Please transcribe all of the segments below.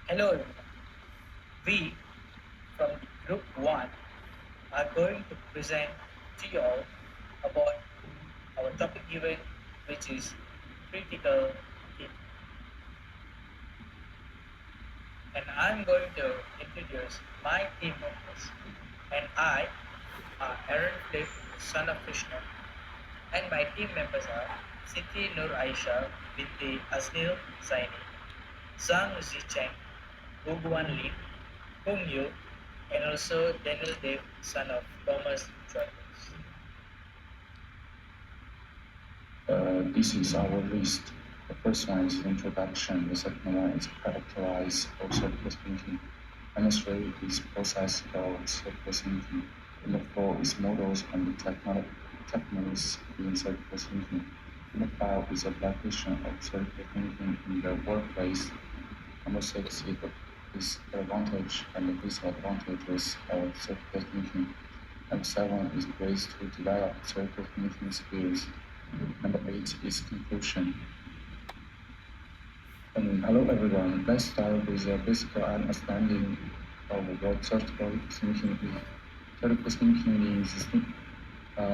Hello everyone. We from Group 1 are going to present to you all about our topic given, which is critical thinking. And I'm going to introduce my team members. And I are Aaron Flip, son of Krishna. And my team members are Siti Nur Aisha, Binti Aznil Zaini, Zhang Zicheng, Guguan Lin, Hung Yu, and also Daniel Dev, son of Thomas Joyce. This is our list. The first one is introduction, the second one is characterize of circular thinking, and the three is process of circular thinking, and the four is models and techniques in circular thinking, and the five is application of circular thinking in the workplace. Number six is the advantage and the disadvantages of circular thinking. Number seven is ways to develop circular thinking skills. Number eight is conclusion. Hello everyone. Let's start with a basic understanding of what critical thinking is. Critical thinking is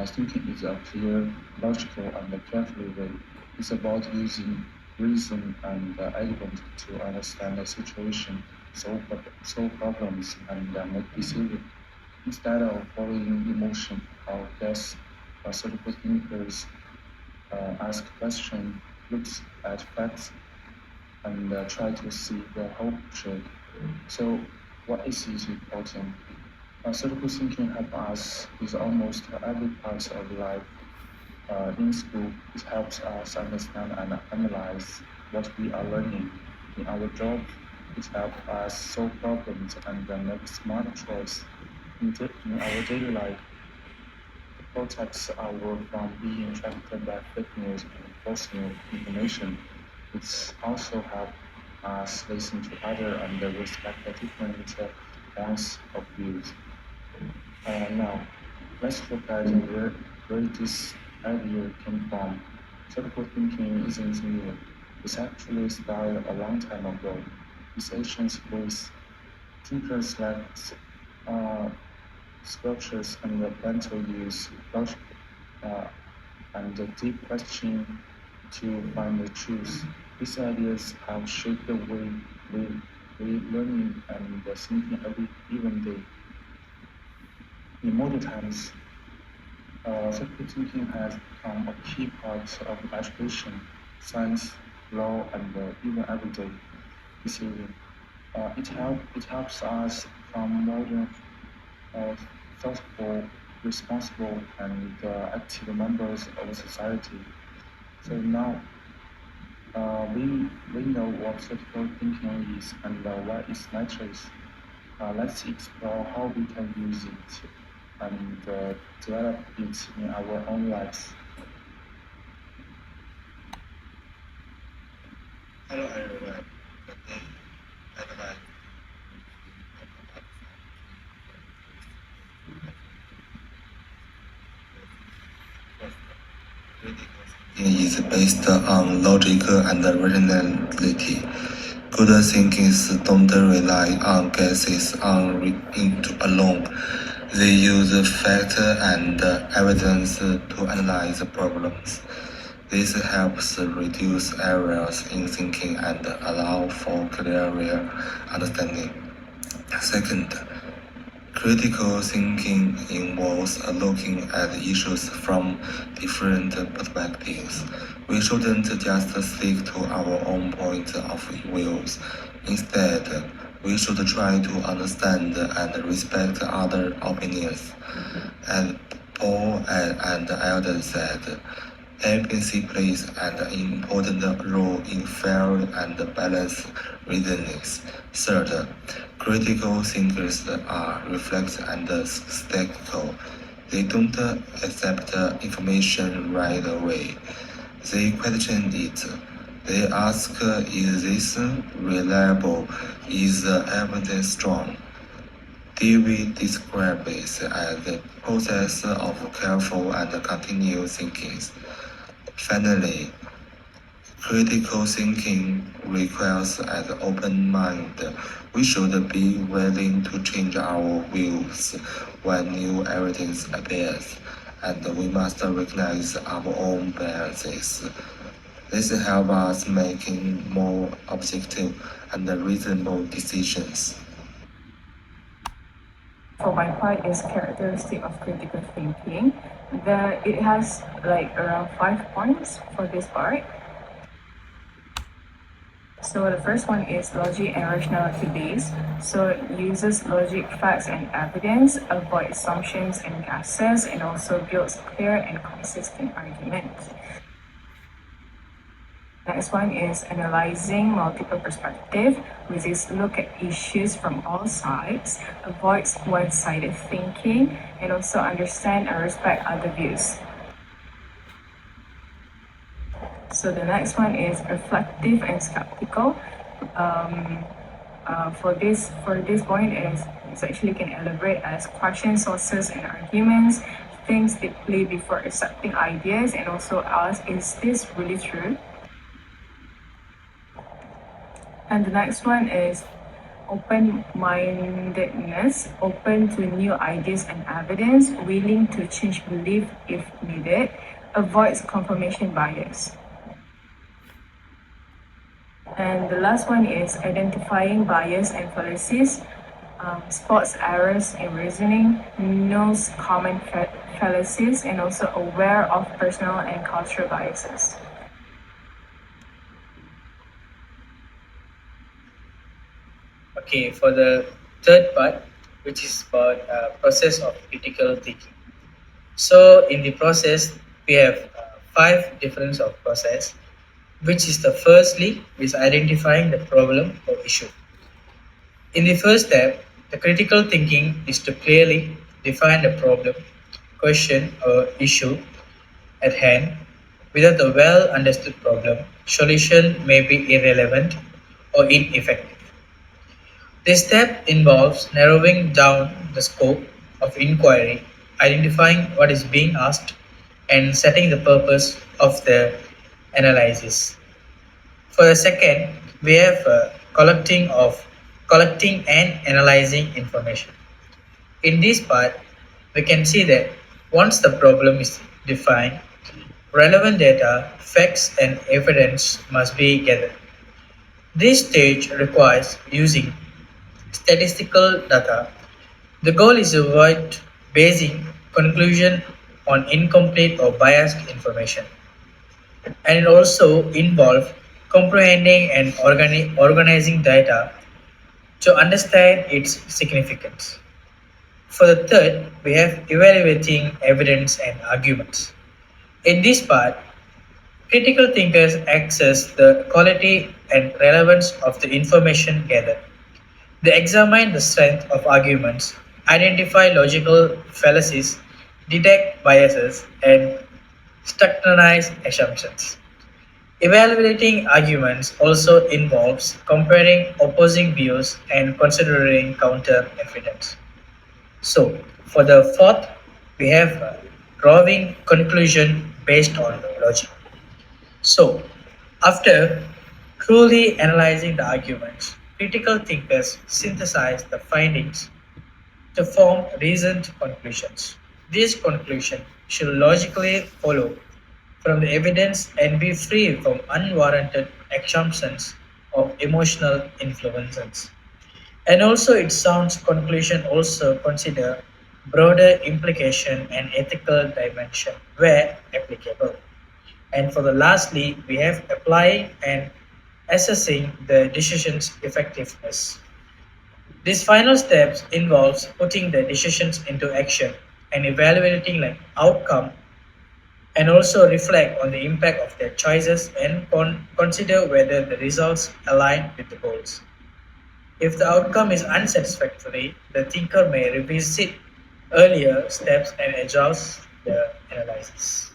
thinking is a clear, logical, and careful way. It's about using reason and evidence to understand the situation, solve problems, and make decisions. Instead of following emotion or guess, critical thinkers ask questions, looks at facts, and try to see the whole picture. So, what is important? Critical thinking helps us with almost every part of life. In school, it helps us understand and analyze what we are learning. In our job, it helps us solve problems and make smart choices. In our daily life, it protects our work from being tracked by fake news and false information. It's also helps us listen to others and respect the different points of views. Now, let's look at where this idea came from. Critical thinking isn't new. It's actually started a long time ago. It's ancient Greece. Thinkers like uh, Socrates and Plato use logic uh, and deep questioning to find the truth. These ideas have shaped the way we, we learning and thinking every even day. In modern times, critical thinking has become a key part of education, science, law, and even everyday decision. It helps us become modern, thoughtful, responsible, and active members of society. So now we know what critical thinking is and why it matters. Let's explore how we can use it and develop it in our own lives. Hello everyone. Today I'd like thinking is based on logic and rationality. Good thinkers don't rely on guesses alone. They use fact and evidence to analyze problems. This helps reduce errors in thinking and allow for clearer understanding. Second, critical thinking involves looking at issues from different perspectives. We shouldn't just stick to our own point of views. Instead, we should try to understand and respect other opinions. As Paul and Eldon said, empathy plays an important role in fair and balanced reasoning. Third, critical thinkers are reflective and skeptical. They don't accept information right away. They question it. They ask, is this reliable? Is the evidence strong? David describes this as the process of careful and continuous thinking. Finally, Critical thinking requires an open mind. We should be willing to change our views when new evidence appears, and we must recognize our own biases. This helps us making more objective and reasonable decisions. For my part is characteristic of critical thinking. It has like around 5 points for this part. So the first one is logic and rationality based. So it uses logic, facts, and evidence, avoid assumptions and guesses, and also builds clear and consistent arguments. Next one is analyzing multiple perspectives, which is look at issues from all sides, avoids one-sided thinking, and also understand and respect other views. So the next one is reflective and skeptical. For this point is actually can elaborate as question sources and arguments, thinks deeply before accepting ideas, and also ask, is this really true? And the next one is open-mindedness, open to new ideas and evidence, willing to change belief if needed, avoids confirmation bias. And the last one is identifying bias and fallacies, spots errors in reasoning, knows common fallacies, and also aware of personal and cultural biases. Okay, for the third part, which is about process of critical thinking. So in the process, we have 5 difference of process, which is the firstly is identifying the problem or issue. In the first step, the critical thinking is to clearly define the problem, question, or issue at hand. Without a well understood problem, solution may be irrelevant or ineffective. This step involves narrowing down the scope of inquiry, identifying what is being asked, and setting the purpose of the analysis. For the second, we have collecting and analyzing information. In this part, we can see that once the problem is defined, relevant data, facts, and evidence must be gathered. This stage requires using statistical data. The goal is to avoid basing conclusion on incomplete or biased information. And it also involves comprehending and organizing data to understand its significance. For the third, we have evaluating evidence and arguments. In this part, critical thinkers assess the quality and relevance of the information gathered. They examine the strength of arguments, identify logical fallacies, detect biases, and scrutinize assumptions. Evaluating arguments also involves comparing opposing views and considering counter evidence. So, for the fourth, we have drawing conclusion based on logic. So, after truly analyzing the arguments, critical thinkers synthesize the findings to form reasoned conclusions. These conclusions should logically follow from the evidence and be free from unwarranted assumptions or emotional influences. And also it sounds conclusion also consider broader implication and ethical dimension where applicable. And for the lastly, we have applying and assessing the decision's effectiveness. These final steps involves putting the decisions into action and evaluating like outcome and also reflect on the impact of their choices and consider whether the results align with the goals. If the outcome is unsatisfactory, the thinker may revisit earlier steps and adjust the analysis.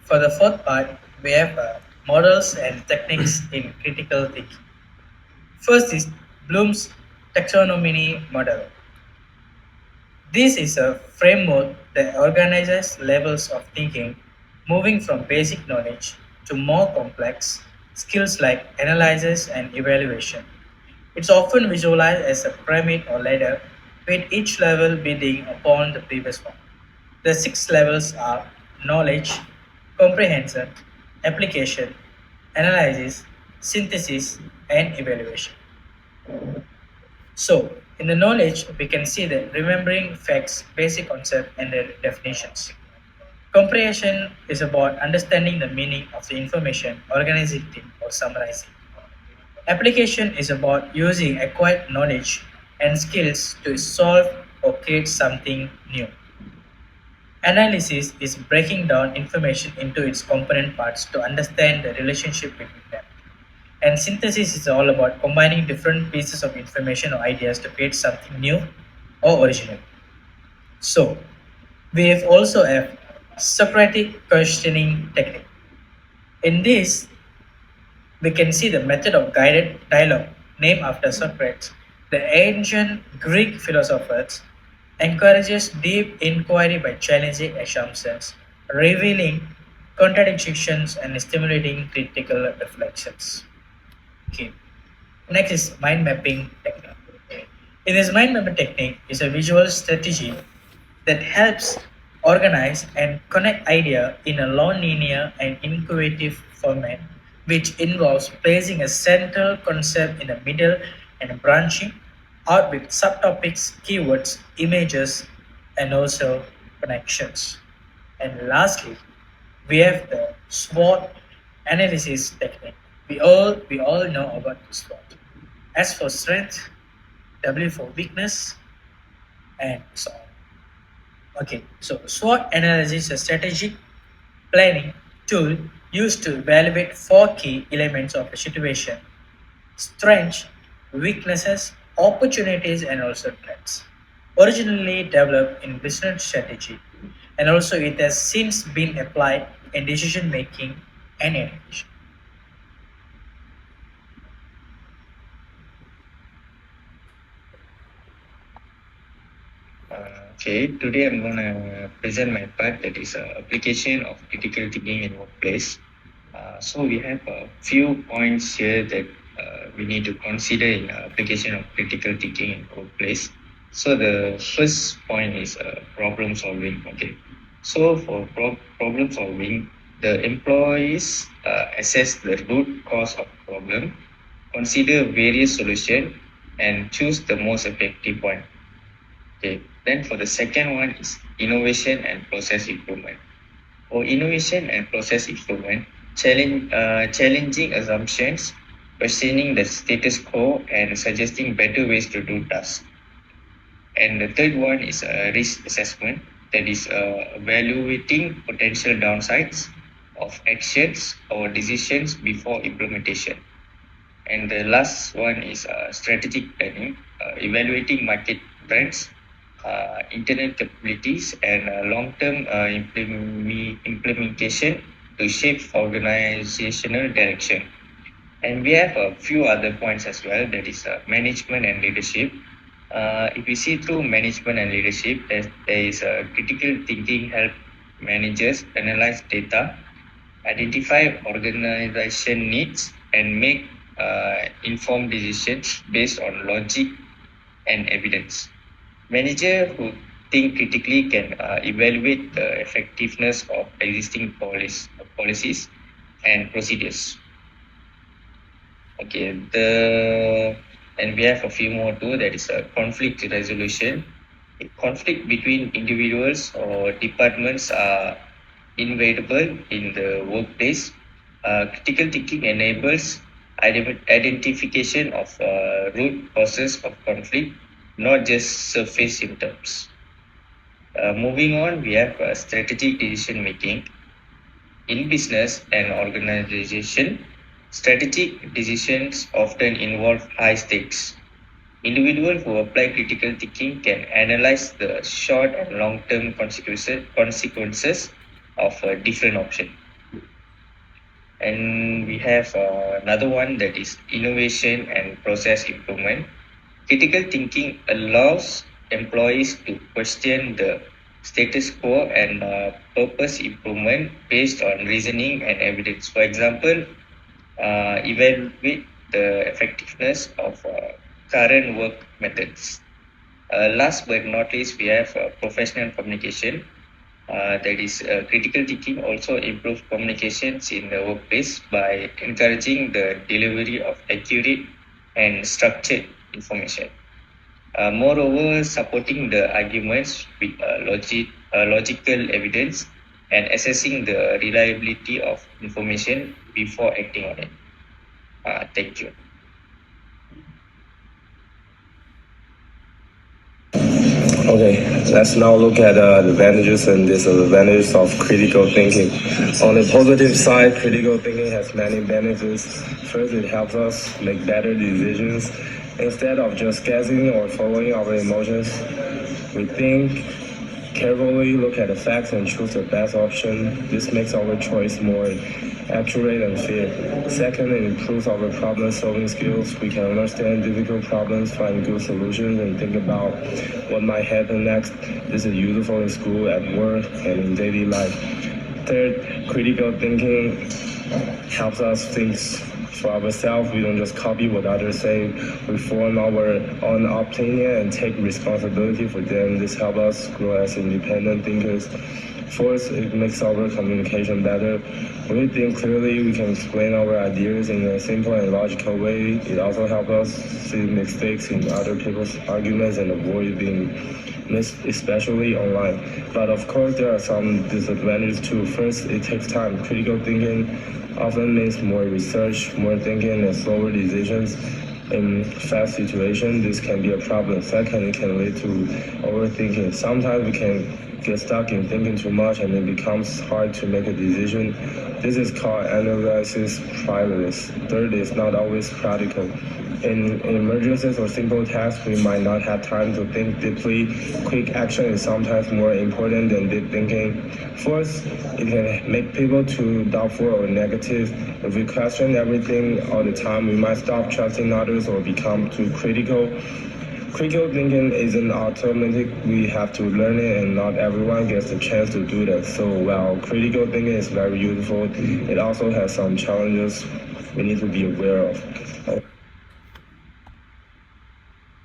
For the fourth part, we have models and techniques in critical thinking. First is Bloom's taxonomy model. This is a framework that organizes levels of thinking, moving from basic knowledge to more complex skills like analysis and evaluation. It's often visualized as a pyramid or ladder, with each level building upon the previous one. The six levels are knowledge, comprehension, application, analysis, synthesis, and evaluation. So, in the knowledge, we can see that remembering facts, basic concepts, and their definitions. Comprehension is about understanding the meaning of the information, organizing it, or summarizing. Application is about using acquired knowledge and skills to solve or create something new. Analysis is breaking down information into its component parts to understand the relationship between them. And synthesis is all about combining different pieces of information or ideas to create something new or original. So, we have also have Socratic questioning technique. In this, we can see the method of guided dialogue named after Socrates, the ancient Greek philosophers, encourages deep inquiry by challenging assumptions, revealing contradictions, and stimulating critical reflections. Okay. Next is mind mapping technique. In this mind mapping technique is a visual strategy that helps organize and connect idea in a non-linear and intuitive format, which involves placing a central concept in the middle and branching out with subtopics, keywords, images, and also connections. And lastly, we have the SWOT analysis technique. We all know about the SWOT. S for strength, W for weakness, and so on. Okay, so SWOT analysis is a strategic planning tool used to evaluate four key elements of a situation: strengths, weaknesses, opportunities, and also threats. Originally developed in business strategy, and also it has since been applied in decision making and education. Okay, today I'm gonna present my part, that is application of critical thinking in workplace. So we have a few points here that we need to consider in application of critical thinking in workplace. So the first point is problem solving. Okay, so for problem solving, the employees assess the root cause of problem, consider various solutions, and choose the most effective one. Okay. Then for the second one is innovation and process improvement. For innovation and process improvement, challenging assumptions, questioning the status quo, and suggesting better ways to do tasks. And the third one is risk assessment, that is evaluating potential downsides of actions or decisions before implementation. And the last one is strategic planning, evaluating market trends, internal capabilities, and long-term implementation to shape organizational direction. And we have a few other points as well, that is management and leadership. If we see through management and leadership, there is critical thinking help managers analyze data, identify organization needs, and make informed decisions based on logic and evidence. Managers who think critically can evaluate the effectiveness of existing policies and procedures. Okay, and we have a few more too. That is a conflict resolution. A conflict between individuals or departments are inevitable in the workplace. Critical thinking enables identification of root causes of conflict, not just surface symptoms. Moving on, we have strategic decision making. In business and organization, strategic decisions often involve high stakes. Individuals who apply critical thinking can analyze the short and long-term consequences of different options. And we have another one, that is innovation and process improvement. Critical thinking allows employees to question the status quo and purpose improvement based on reasoning and evidence. For example, evaluate the effectiveness of current work methods. Last but not least, we have professional communication. That is critical thinking also improve communications in the workplace by encouraging the delivery of accurate and structured information. Moreover, supporting the arguments with logical evidence and assessing the reliability of information before acting on it. Thank you. Okay, let's now look at the advantages and disadvantages of critical thinking. On the positive side, critical thinking has many benefits. First, it helps us make better decisions. Instead of just guessing or following our emotions, we think carefully, look at the facts, and choose the best option. This makes our choice more accurate and fair. Second, it improves our problem-solving skills. We can understand difficult problems, find good solutions, and think about what might happen next. This is useful in school, at work, and in daily life. Third, critical thinking helps us think for ourselves. We don't just copy what others say. We form our own opinion and take responsibility for them. This helps us grow as independent thinkers. Fourth, it makes our communication better. When we think clearly, we can explain our ideas in a simple and logical way. It also helps us see mistakes in other people's arguments and avoid being missed, especially online. But of course, there are some disadvantages too. First, it takes time. Critical thinking often means more research, more thinking, and slower decisions. In fast situations, this can be a problem. Second, it can lead to overthinking. Sometimes we can get stuck in thinking too much and it becomes hard to make a decision. This is called analysis paralysis. Third, is not always practical. In emergencies or simple tasks, we might not have time to think deeply. Quick action is sometimes more important than deep thinking. Fourth, it can make people too doubtful or negative. If we question everything all the time, we might stop trusting others or become too critical. Critical thinking isn't automatic. We have to learn it, and not everyone gets the chance to do that. So while critical thinking is very useful, it also has some challenges we need to be aware of.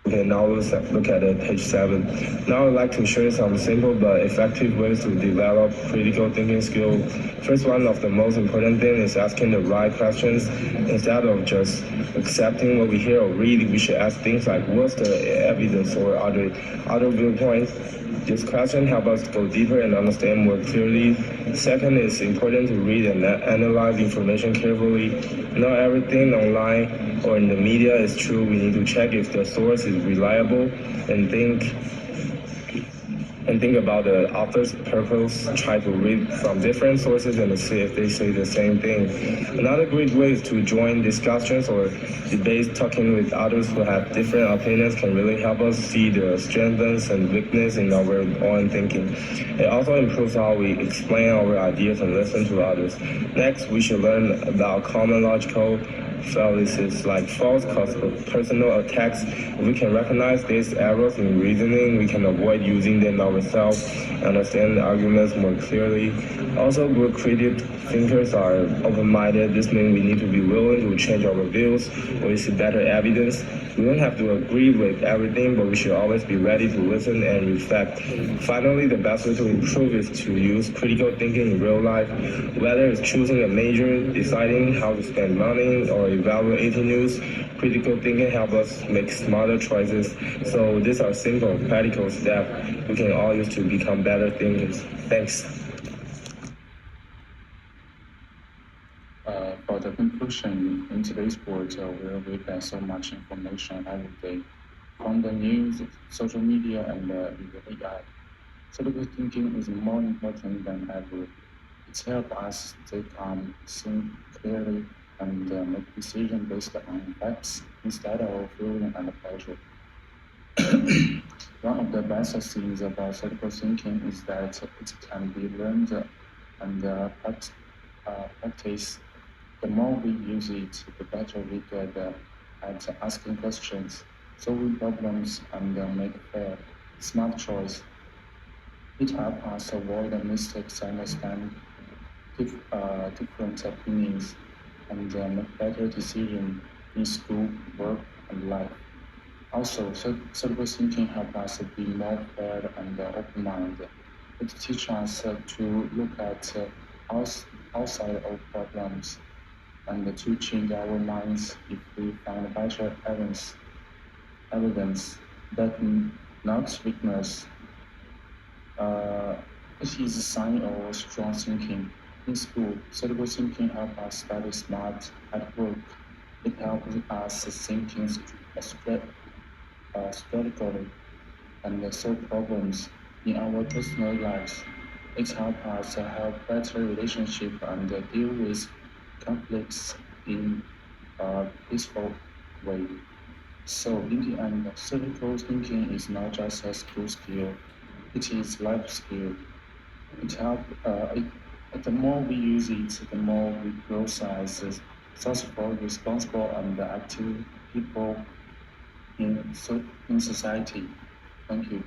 Okay, now let's look at page 7. Now I'd like to share some simple but effective ways to develop critical thinking skill. First, one of the most important things is asking the right questions. Instead of just accepting what we hear or read, we should ask things like, what's the evidence or other viewpoints? This question helps us go deeper and understand more clearly. Second, it's important to read and analyze information carefully. Not everything online or in the media is true. We need to check if the source is reliable and think about the author's purpose. Try to read from different sources and see if they say the same thing. Another great way is to join discussions or debates. Talking with others who have different opinions can really help us see the strengths and weaknesses in our own thinking. It also improves how we explain our ideas and listen to others. Next, we should learn about common logical fallacies like false personal attacks. If we can recognize these errors in reasoning, we can avoid using them ourselves and understand the arguments more clearly. Also, good creative thinkers are open-minded. This means we need to be willing to change our views when we see better evidence. We don't have to agree with everything, but we should always be ready to listen and reflect. Finally, the best way to improve is to use critical thinking in real life, whether it's choosing a major, deciding how to spend money, or evaluating news. Critical thinking helps us make smarter choices. So these are simple, practical steps we can all use to become better thinkers. Thanks. For the conclusion, in today's world where we get so much information every day, from the news, social media, and the AI, critical thinking is more important than ever. It helps us stay calm, think clearly, and make decisions based on facts instead of feeling under pressure. One of the best things about critical thinking is that it can be learned and practiced. The more we use it, the better we get at asking questions, solving problems, and make fair, smart choice. It helps us avoid the mistakes, understand different opinions, and make better decisions in school, work, and life. Also, critical thinking helps us be more fair and open-minded. It teaches us to look at outside of problems and to change our minds if we find better evidence that not weakness. It is a sign of strong thinking. In school, critical thinking helps us study smart. At work, it helps us thinking strategically and solve problems in our personal lives. It helps us have better relationship and deal with conflicts in a peaceful way. So in the end, critical thinking is not just a school skill; it is life skill. It help. The more we use it, the more we grow as thoughtful, responsible, and active people in society. Thank you.